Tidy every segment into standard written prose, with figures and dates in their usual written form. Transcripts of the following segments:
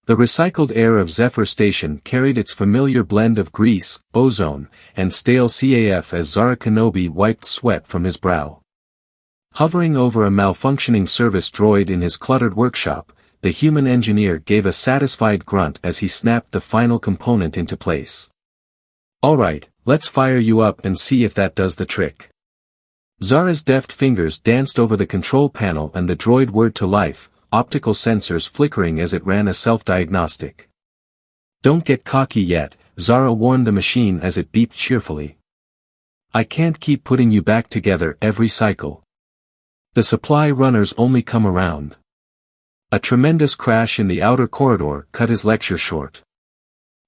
The recycled air of Zephyr Station carried its familiar blend of grease, ozone, and stale CAF as Zara Kenobi wiped sweat from his brow. Hovering over a malfunctioning service droid in his cluttered workshop, the human engineer gave a satisfied grunt as he snapped the final component into place. "Alright, let's fire you up and see if that does the trick." Zara's deft fingers danced over the control panel and the droid whirred to life, optical sensors flickering as it ran a self-diagnostic. "Don't get cocky yet," Zara warned the machine as it beeped cheerfully. "I can't keep putting you back together every cycle. The supply runners only come around." A tremendous crash in the outer corridor cut his lecture short.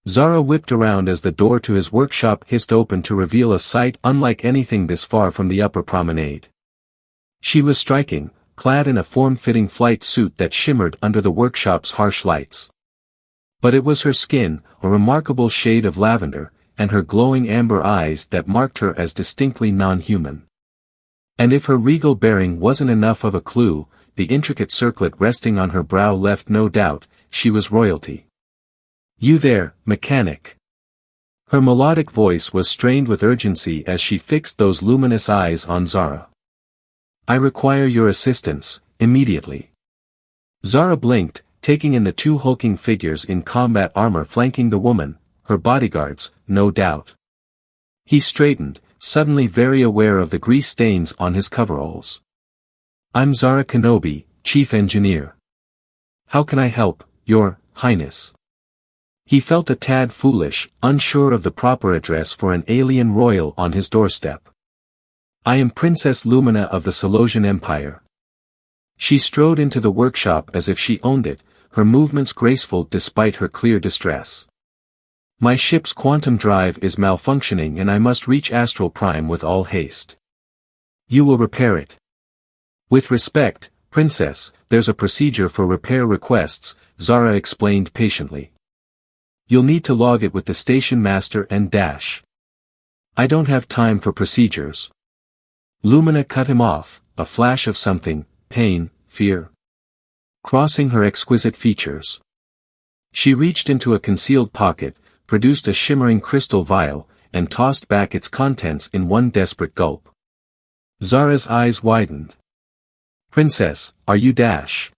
Zara whipped around as the door to his workshop hissed open to reveal a sight unlike anything this far from the upper promenade. She was striking, clad in a form-fitting flight suit that shimmered under the workshop's harsh lights. But it was her skin, a remarkable shade of lavender, and her glowing amber eyes that marked her as distinctly non-human. And if her regal bearing wasn't enough of a clue, the intricate circlet resting on her brow left no doubt, she was royalty. "You there, mechanic." Her melodic voice was strained with urgency as she fixed those luminous eyes on Zara. "I require your assistance, immediately." Zara blinked, taking in the two hulking figures in combat armor flanking the woman, her bodyguards, no doubt. He straightened, suddenly very aware of the grease stains on his coveralls. "I'm Zara Kenobi, Chief Engineer. How can I help, Your Highness?" He felt a tad foolish, unsure of the proper address for an alien royal on his doorstep. "I am Princess Lumina of the Solosian Empire." She strode into the workshop as if she owned it, her movements graceful despite her clear distress. "My ship's quantum drive is malfunctioning and I must reach Astral Prime with all haste." "You will repair it." "With respect, Princess, there's a procedure for repair requests," Zara explained patiently. "You'll need to log it with the station master and dash." "I don't have time for procedures." Lumina cut him off, a flash of something, pain, fear, crossing her exquisite features. She reached into a concealed pocket, produced a shimmering crystal vial, and tossed back its contents in one desperate gulp. Zara's eyes widened. "Princess, are you dash?"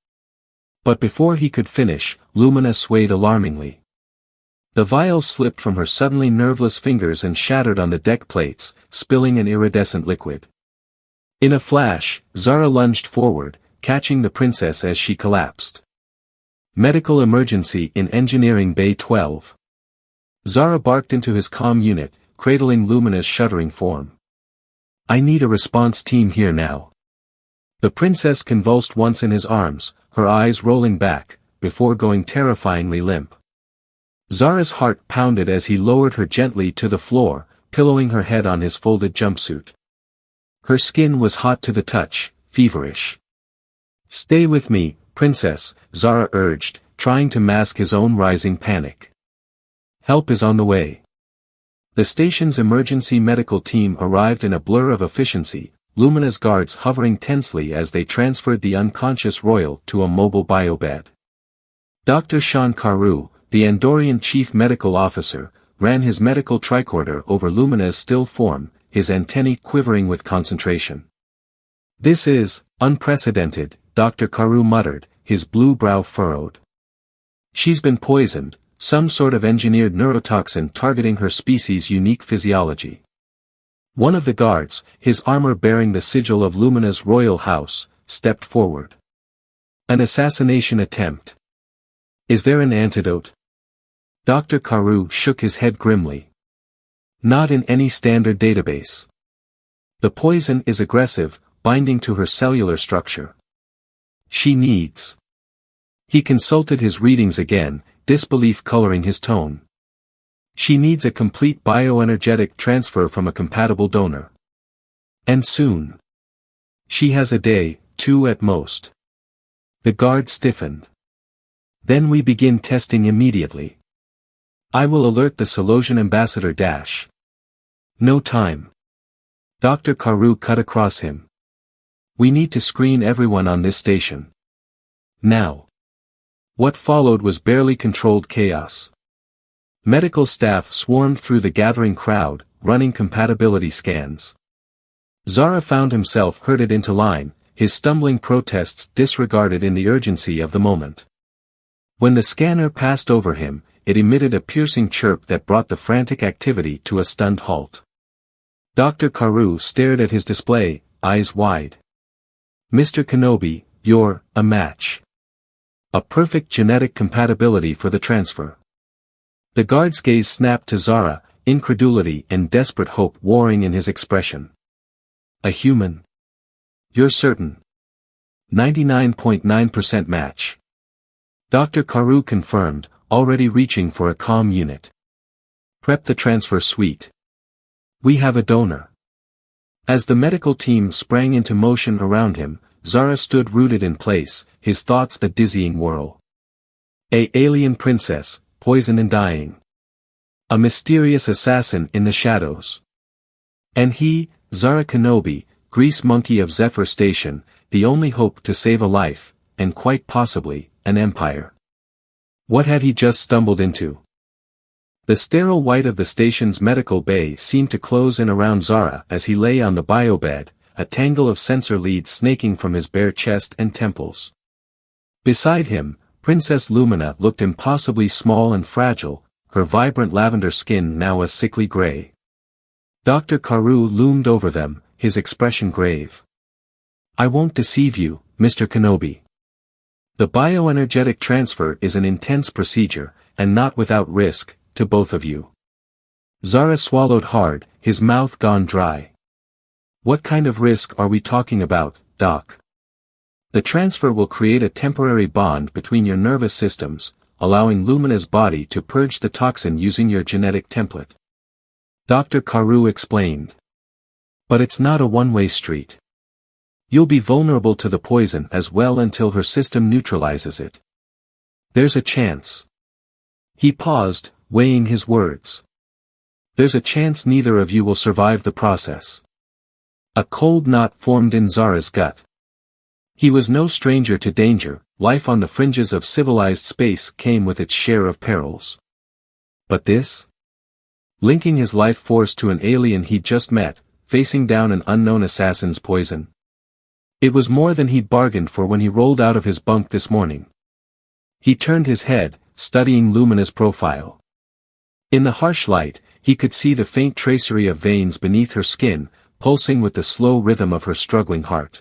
But before he could finish, Lumina swayed alarmingly. The vial slipped from her suddenly nerveless fingers and shattered on the deck plates, spilling an iridescent liquid. In a flash, Zara lunged forward, catching the princess as she collapsed. "Medical emergency in Engineering Bay 12. Zara barked into his comm unit, cradling Lumina's shuddering form. "I need a response team here now." The princess convulsed once in his arms, her eyes rolling back, before going terrifyingly limp. Zara's heart pounded as he lowered her gently to the floor, pillowing her head on his folded jumpsuit. Her skin was hot to the touch, feverish. "Stay with me, Princess," Zara urged, trying to mask his own rising panic. "Help is on the way." The station's emergency medical team arrived in a blur of efficiency, Lumina's guards hovering tensely as they transferred the unconscious royal to a mobile biobed. Dr. Sean Carew, the Andorian chief medical officer, ran his medical tricorder over Lumina's still form, his antennae quivering with concentration. "This is unprecedented," Dr. Carew muttered, his blue brow furrowed. "She's been poisoned, some sort of engineered neurotoxin targeting her species' unique physiology." One of the guards, his armor bearing the sigil of Lumina's royal house, stepped forward. "An assassination attempt. Is there an antidote?" Dr. Carew shook his head grimly. "Not in any standard database. The poison is aggressive, binding to her cellular structure. She needs." He consulted his readings again, disbelief coloring his tone. "She needs a complete bioenergetic transfer from a compatible donor. And soon. She has a day, 2 at most." The guard stiffened. "Then we begin testing immediately. I will alert the Solosian ambassador dash." "No time." Dr. Carew cut across him. "We need to screen everyone on this station. Now." What followed was barely controlled chaos. Medical staff swarmed through the gathering crowd, running compatibility scans. Zara found himself herded into line, his stumbling protests disregarded in the urgency of the moment. When the scanner passed over him, it emitted a piercing chirp that brought the frantic activity to a stunned halt. Dr. Carew stared at his display, eyes wide. "Mr. Kenobi, you're a match. A perfect genetic compatibility for the transfer." The guard's gaze snapped to Zara, incredulity and desperate hope warring in his expression. "A human? You're certain?" 99.9% match. Dr. Carew confirmed, already reaching for a comm unit. "Prep the transfer suite. We have a donor." As the medical team sprang into motion around him, Zara stood rooted in place, his thoughts a dizzying whirl. A alien princess, poisoned and dying. A mysterious assassin in the shadows. And he, Zara Kenobi, grease monkey of Zephyr Station, the only hope to save a life, and quite possibly, an empire. What had he just stumbled into? The sterile white of the station's medical bay seemed to close in around Zara as he lay on the biobed, a tangle of sensor leads snaking from his bare chest and temples. Beside him, Princess Lumina looked impossibly small and fragile, her vibrant lavender skin now a sickly gray. Dr. Carew loomed over them, his expression grave. "I won't deceive you, Mr. Kenobi. The bioenergetic transfer is an intense procedure, and not without risk, to both of you." Zara swallowed hard, his mouth gone dry. "What kind of risk are we talking about, Doc?" "The transfer will create a temporary bond between your nervous systems, allowing Lumina's body to purge the toxin using your genetic template," Dr. Carew explained. "But it's not a one-way street. You'll be vulnerable to the poison as well until her system neutralizes it. There's a chance." He paused, weighing his words. "There's a chance neither of you will survive the process." A cold knot formed in Zara's gut. He was no stranger to danger, life on the fringes of civilized space came with its share of perils. But this? Linking his life force to an alien he'd just met, facing down an unknown assassin's poison. It was more than he'd bargained for when he rolled out of his bunk this morning. He turned his head, studying Lumina's profile. In the harsh light, he could see the faint tracery of veins beneath her skin, pulsing with the slow rhythm of her struggling heart.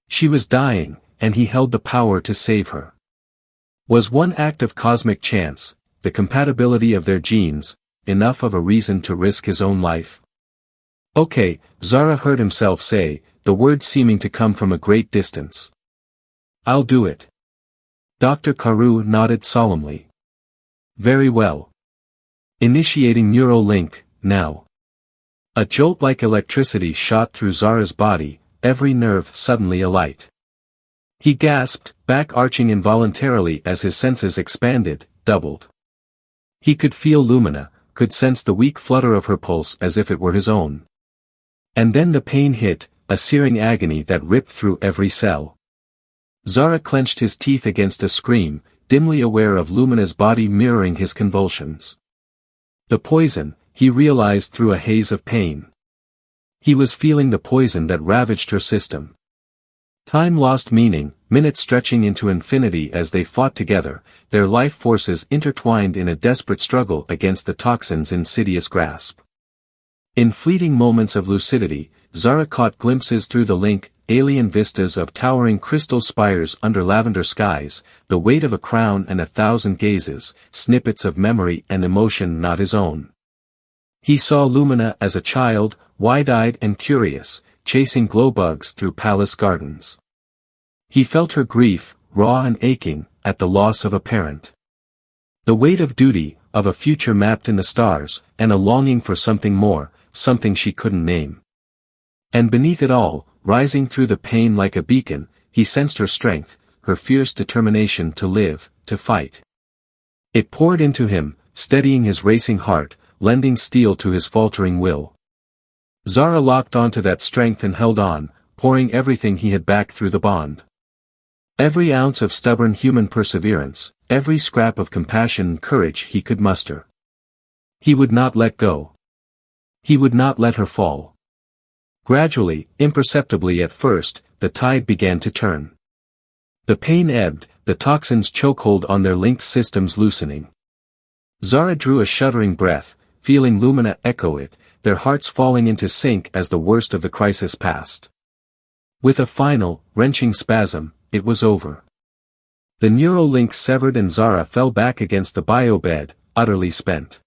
She was dying, and he held the power to save her. Was one act of cosmic chance, the compatibility of their genes, enough of a reason to risk his own life? "Okay," Zara heard himself say, the words seeming to come from a great distance. "I'll do it." Dr. Carew nodded solemnly. "Very well. Initiating neural link, now." A jolt like electricity shot through Zara's body, every nerve suddenly alight. He gasped, back arching involuntarily as his senses expanded, doubled. He could feel Lumina, could sense the weak flutter of her pulse as if it were his own. And then the pain hit, a searing agony that ripped through every cell. Zara clenched his teeth against a scream, dimly aware of Lumina's body mirroring his convulsions. The poison, he realized through a haze of pain. He was feeling the poison that ravaged her system. Time lost meaning, minutes stretching into infinity as they fought together, their life forces intertwined in a desperate struggle against the toxin's insidious grasp. In fleeting moments of lucidity, Zara caught glimpses through the link, alien vistas of towering crystal spires under lavender skies, the weight of a crown and 1,000 gazes, snippets of memory and emotion not his own. He saw Lumina as a child, wide-eyed and curious, chasing glowbugs through palace gardens. He felt her grief, raw and aching, at the loss of a parent. The weight of duty, of a future mapped in the stars, and a longing for something more, something she couldn't name. And beneath it all, rising through the pain like a beacon, he sensed her strength, her fierce determination to live, to fight. It poured into him, steadying his racing heart, lending steel to his faltering will. Zara locked onto that strength and held on, pouring everything he had back through the bond. Every ounce of stubborn human perseverance, every scrap of compassion and courage he could muster. He would not let go. He would not let her fall. Gradually, imperceptibly at first, the tide began to turn. The pain ebbed, the toxins' chokehold on their linked systems loosening. Zara drew a shuddering breath, feeling Lumina echo it, their hearts falling into sync as the worst of the crisis passed. With a final, wrenching spasm, it was over. The neural link severed and Zara fell back against the biobed, utterly spent.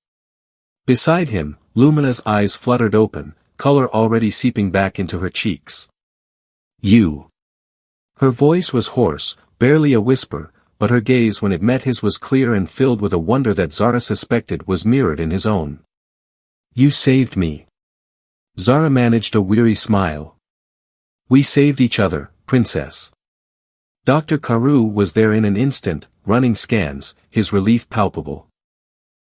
Beside him, Lumina's eyes fluttered open, color already seeping back into her cheeks. You. Her voice was hoarse, barely a whisper, but her gaze when it met his was clear and filled with a wonder that Zara suspected was mirrored in his own. You saved me. Zara managed a weary smile. We saved each other, Princess. Dr. Carew was there in an instant, running scans, his relief palpable.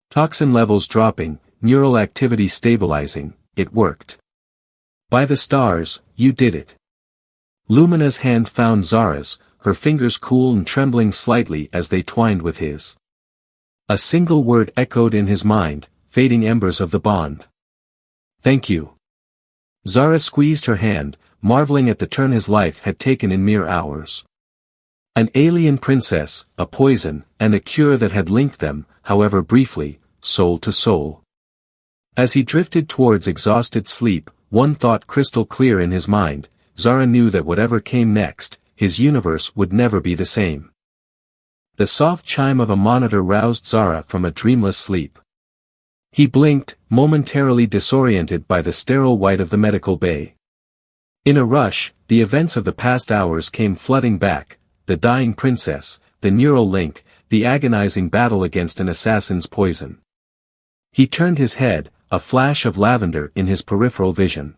Toxin levels dropping, neural activity stabilizing, it worked. By the stars, you did it. Lumina's hand found Zara's, her fingers cool and trembling slightly as they twined with his. A single word echoed in his mind, fading embers of the bond. Thank you. Zara squeezed her hand, marveling at the turn his life had taken in mere hours. An alien princess, a poison, and a cure that had linked them, however briefly, soul to soul. As he drifted towards exhausted sleep, one thought crystal clear in his mind, Zara knew that whatever came next, his universe would never be the same. The soft chime of a monitor roused Zara from a dreamless sleep. He blinked, momentarily disoriented by the sterile white of the medical bay. In a rush, the events of the past hours came flooding back, the dying princess, the neural link, the agonizing battle against an assassin's poison. He turned his head, a flash of lavender in his peripheral vision.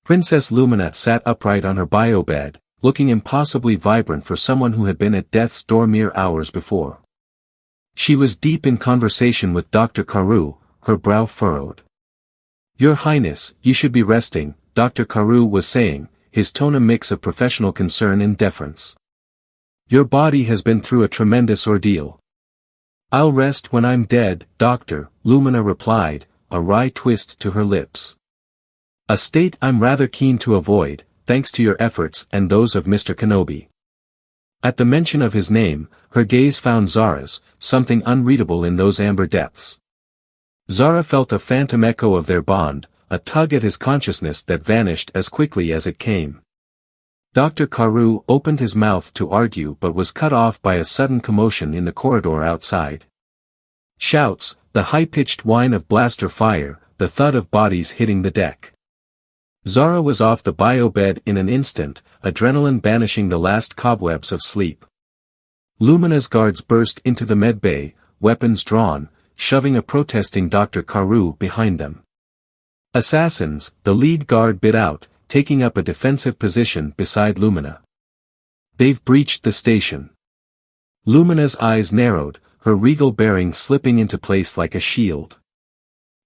Princess Lumina sat upright on her biobed, looking impossibly vibrant for someone who had been at death's door mere hours before. She was deep in conversation with Dr. Carew, her brow furrowed. Your Highness, you should be resting, Dr. Carew was saying, his tone a mix of professional concern and deference. Your body has been through a tremendous ordeal. I'll rest when I'm dead, Doctor, Lumina replied, a wry twist to her lips. A state I'm rather keen to avoid, thanks to your efforts and those of Mr. Kenobi. At the mention of his name, her gaze found Zara's, something unreadable in those amber depths. Zara felt a phantom echo of their bond, a tug at his consciousness that vanished as quickly as it came. Dr. Carew opened his mouth to argue but was cut off by a sudden commotion in the corridor outside. Shouts, the high-pitched whine of blaster fire, the thud of bodies hitting the deck. Zara was off the biobed in an instant, adrenaline banishing the last cobwebs of sleep. Lumina's guards burst into the medbay, weapons drawn, shoving a protesting Dr. Carew behind them. Assassins, the lead guard bit out, taking up a defensive position beside Lumina. They've breached the station. Lumina's eyes narrowed, her regal bearing slipping into place like a shield.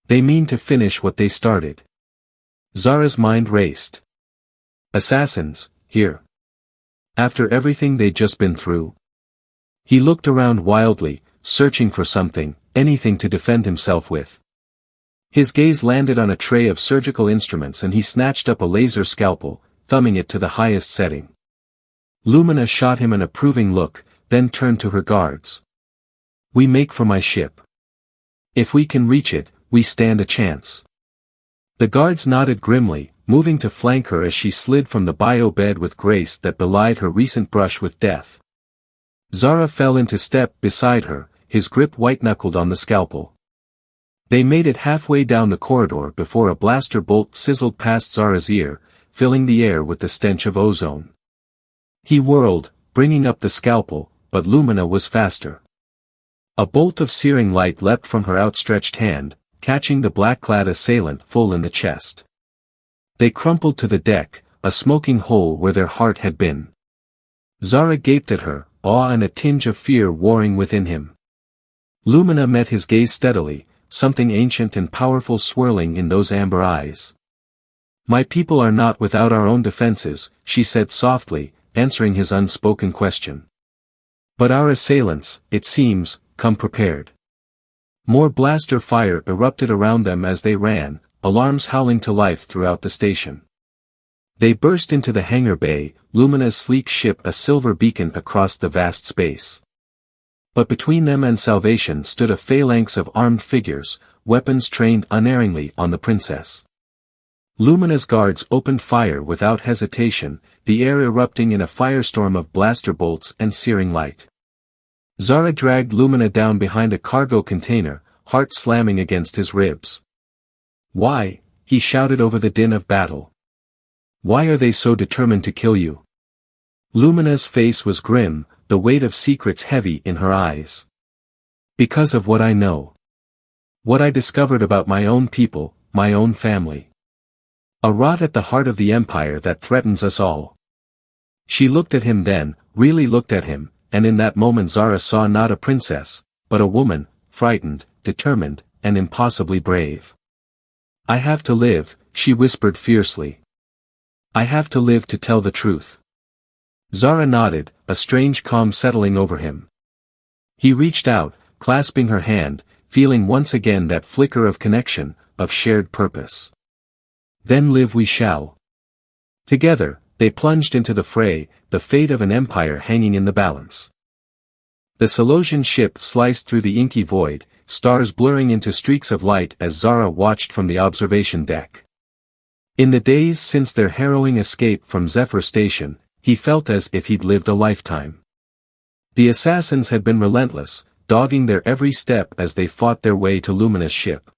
They mean to finish what they started. Zara's mind raced. Assassins, here. After everything they'd just been through. He looked around wildly, searching for something, anything to defend himself with. His gaze landed on a tray of surgical instruments and he snatched up a laser scalpel, thumbing it to the highest setting. Lumina shot him an approving look, then turned to her guards. We make for my ship. If we can reach it, we stand a chance. The guards nodded grimly, moving to flank her as she slid from the biobed with grace that belied her recent brush with death. Zara fell into step beside her, his grip white-knuckled on the scalpel. They made it halfway down the corridor before a blaster bolt sizzled past Zara's ear, filling the air with the stench of ozone. He whirled, bringing up the scalpel, but Lumina was faster. A bolt of searing light leapt from her outstretched hand, catching the black-clad assailant full in the chest. They crumpled to the deck, a smoking hole where their heart had been. Zara gaped at her, awe and a tinge of fear warring within him. Lumina met his gaze steadily, something ancient and powerful swirling in those amber eyes. My people are not without our own defenses, she said softly, answering his unspoken question. But our assailants, it seems, come prepared. More blaster fire erupted around them as they ran, alarms howling to life throughout the station. They burst into the hangar bay, Lumina's sleek ship a silver beacon across the vast space. But between them and salvation stood a phalanx of armed figures, weapons trained unerringly on the princess. Lumina's guards opened fire without hesitation, the air erupting in a firestorm of blaster bolts and searing light. Zara dragged Lumina down behind a cargo container, heart slamming against his ribs. "Why?" he shouted over the din of battle. "Why are they so determined to kill you?" Lumina's face was grim, the weight of secrets heavy in her eyes. "Because of what I know. What I discovered about my own people, my own family. A rot at the heart of the empire that threatens us all." She looked at him then, really looked at him, and in that moment Zara saw not a princess, but a woman, frightened, determined, and impossibly brave. "I have to live," she whispered fiercely. "I have to live to tell the truth." Zara nodded, a strange calm settling over him. He reached out, clasping her hand, feeling once again that flicker of connection, of shared purpose. "Then live we shall." Together, they plunged into the fray, the fate of an empire hanging in the balance. The Solosian ship sliced through the inky void, stars blurring into streaks of light as Zara watched from the observation deck. In the days since their harrowing escape from Zephyr Station, he felt as if he'd lived a lifetime. The assassins had been relentless, dogging their every step as they fought their way to Lumina's ship.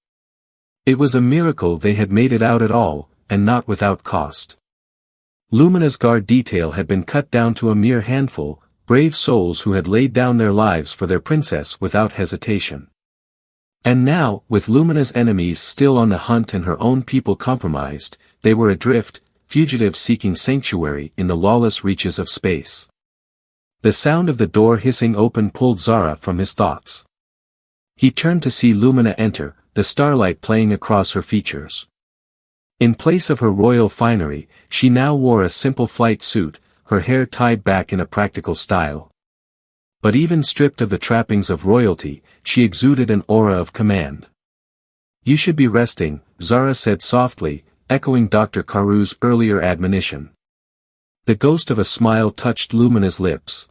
It was a miracle they had made it out at all, and not without cost. Lumina's guard detail had been cut down to a mere handful, brave souls who had laid down their lives for their princess without hesitation. And now, with Lumina's enemies still on the hunt and her own people compromised, they were adrift, fugitives seeking sanctuary in the lawless reaches of space. The sound of the door hissing open pulled Zara from his thoughts. He turned to see Lumina enter, the starlight playing across her features. In place of her royal finery, she now wore a simple flight suit, her hair tied back in a practical style. But even stripped of the trappings of royalty, she exuded an aura of command. "You should be resting," Zara said softly, echoing Dr. Caru's earlier admonition. The ghost of a smile touched Lumina's lips.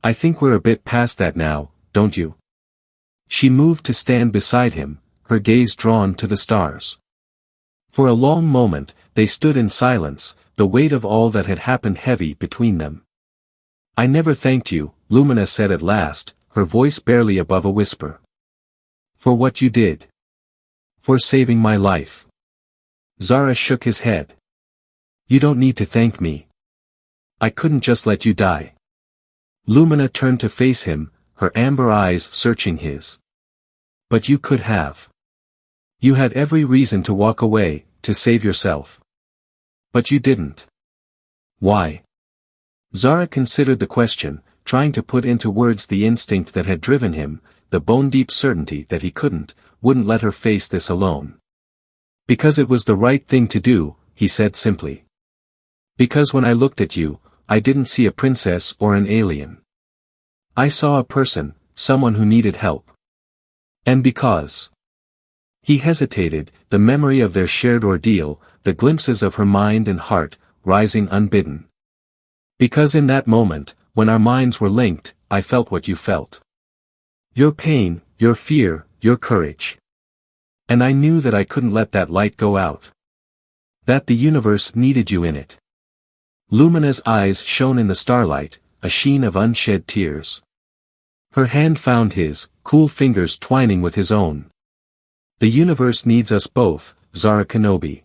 "I think we're a bit past that now, don't you?" She moved to stand beside him, her gaze drawn to the stars. For a long moment, they stood in silence, the weight of all that had happened heavy between them. "I never thanked you," Lumina said at last, her voice barely above a whisper. "For what you did. For saving my life." Zara shook his head. "You don't need to thank me. I couldn't just let you die." Lumina turned to face him, her amber eyes searching his. "But you could have. You had every reason to walk away, to save yourself. But you didn't. Why?" Zara considered the question, trying to put into words the instinct that had driven him, the bone-deep certainty that he wouldn't let her face this alone. "Because it was the right thing to do," he said simply. "Because when I looked at you, I didn't see a princess or an alien. I saw a person, someone who needed help. And because..." He hesitated, the memory of their shared ordeal, the glimpses of her mind and heart, rising unbidden. "Because in that moment, when our minds were linked, I felt what you felt. Your pain, your fear, your courage. And I knew that I couldn't let that light go out. That the universe needed you in it." Lumina's eyes shone in the starlight, a sheen of unshed tears. Her hand found his, cool fingers twining with his own. "The universe needs us both, Zara Kenobi.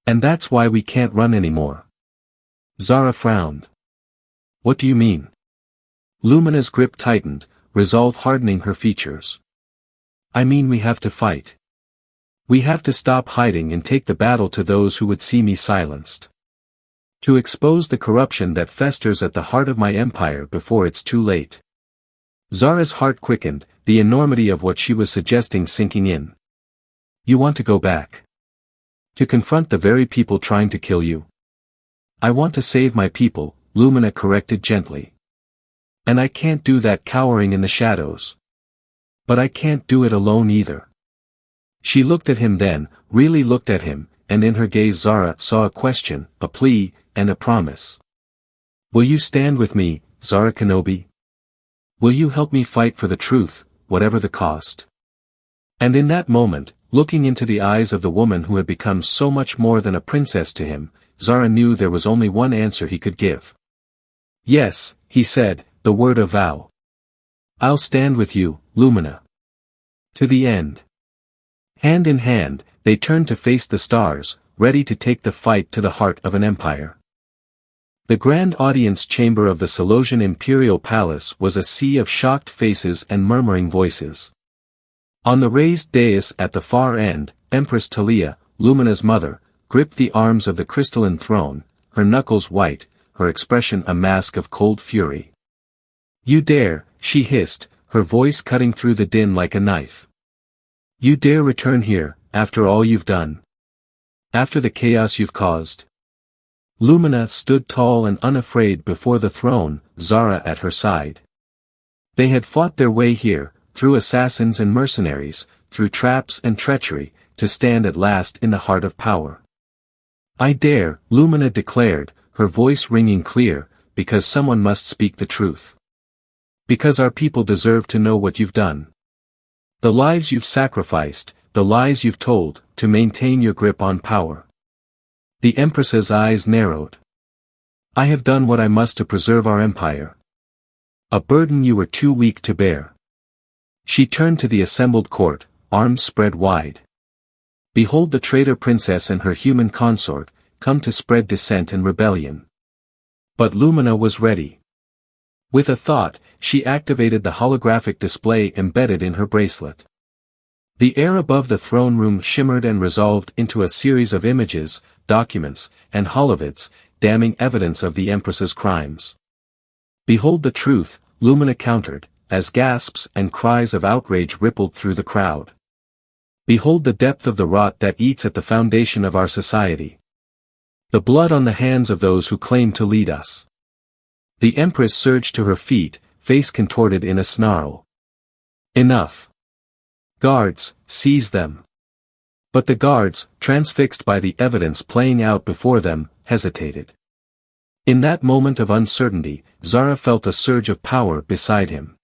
And that's why we can't run anymore." Zara frowned. "What do you mean?" Lumina's grip tightened, resolve hardening her features. "I mean we have to fight. We have to stop hiding and take the battle to those who would see me silenced. To expose the corruption that festers at the heart of my empire before it's too late." Zara's heart quickened, the enormity of what she was suggesting sinking in. "You want to go back? To confront the very people trying to kill you?" "I want to save my people," Lumina corrected gently. And I can't do that cowering in the shadows. But I can't do it alone either. She looked at him then, really looked at him, and in her gaze Zara saw a question, a plea, and a promise. Will you stand with me, Zara Kenobi? Will you help me fight for the truth, whatever the cost? And in that moment, looking into the eyes of the woman who had become so much more than a princess to him, Zara knew there was only one answer he could give. Yes, he said, the word of vow. I'll stand with you, Lumina. To the end. Hand in hand, they turned to face the stars, ready to take the fight to the heart of an empire. The grand audience chamber of the Selosian Imperial Palace was a sea of shocked faces and murmuring voices. On the raised dais at the far end, Empress Talia, Lumina's mother, gripped the arms of the crystalline throne, her knuckles white, her expression a mask of cold fury. You dare, she hissed, her voice cutting through the din like a knife. You dare return here, after all you've done? After the chaos you've caused? Lumina stood tall and unafraid before the throne, Zara at her side. They had fought their way here, through assassins and mercenaries, through traps and treachery, to stand at last in the heart of power. I dare, Lumina declared, her voice ringing clear, because someone must speak the truth. Because our people deserve to know what you've done. The lives you've sacrificed, the lies you've told, to maintain your grip on power. The Empress's eyes narrowed. I have done what I must to preserve our empire. A burden you were too weak to bear. She turned to the assembled court, arms spread wide. Behold the traitor princess and her human consort, come to spread dissent and rebellion. But Lumina was ready. With a thought, she activated the holographic display embedded in her bracelet. The air above the throne room shimmered and resolved into a series of images, documents, and holovids, damning evidence of the Empress's crimes. Behold the truth, Lumina countered, as gasps and cries of outrage rippled through the crowd. Behold the depth of the rot that eats at the foundation of our society. The blood on the hands of those who claim to lead us. The Empress surged to her feet, face contorted in a snarl. Enough. Guards, seize them. But the guards, transfixed by the evidence playing out before them, hesitated. In that moment of uncertainty, Zara felt a surge of power beside him.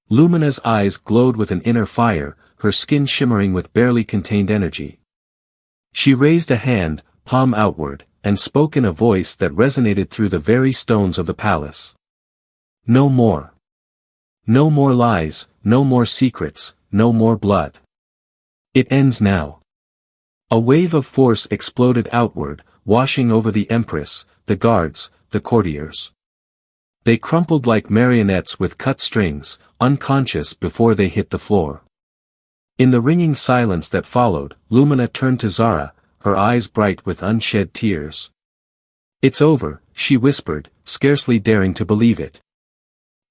Lumina's eyes glowed with an inner fire, her skin shimmering with barely contained energy. She raised a hand, palm outward, and spoke in a voice that resonated through the very stones of the palace. No more. No more lies, no more secrets, no more blood. It ends now. A wave of force exploded outward, washing over the Empress, the guards, the courtiers. They crumpled like marionettes with cut strings, unconscious before they hit the floor. In the ringing silence that followed, Lumina turned to Zara, her eyes bright with unshed tears. It's over, she whispered, scarcely daring to believe it.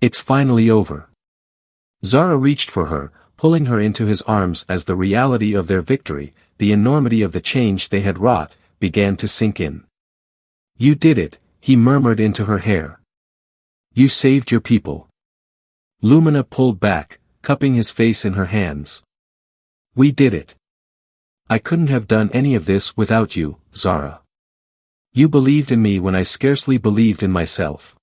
It's finally over. Zara reached for her, pulling her into his arms as the reality of their victory, the enormity of the change they had wrought, began to sink in. You did it, he murmured into her hair. You saved your people. Lumina pulled back, cupping his face in her hands. We did it. I couldn't have done any of this without you, Zara. You believed in me when I scarcely believed in myself.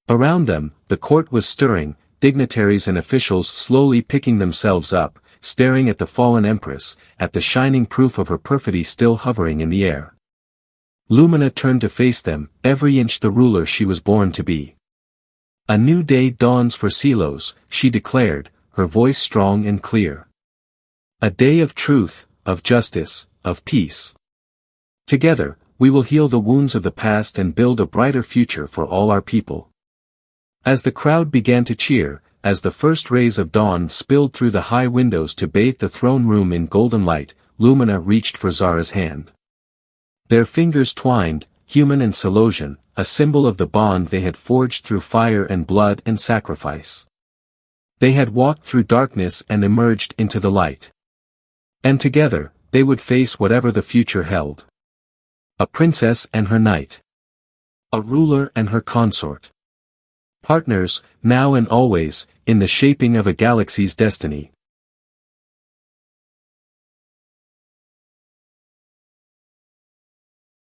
Around them, the court was stirring, dignitaries and officials slowly picking themselves up, staring at the fallen Empress, at the shining proof of her perfidy still hovering in the air. Lumina turned to face them, every inch the ruler she was born to be. A new day dawns for Selos, she declared, her voice strong and clear. A day of truth, of justice, of peace. Together, we will heal the wounds of the past and build a brighter future for all our people. As the crowd began to cheer, as the first rays of dawn spilled through the high windows to bathe the throne room in golden light, Lumina reached for Zara's hand. Their fingers twined, human and Selosian, a symbol of the bond they had forged through fire and blood and sacrifice. They had walked through darkness and emerged into the light. And together, they would face whatever the future held. A princess and her knight. A ruler and her consort. Partners, now and always, in the shaping of a galaxy's destiny.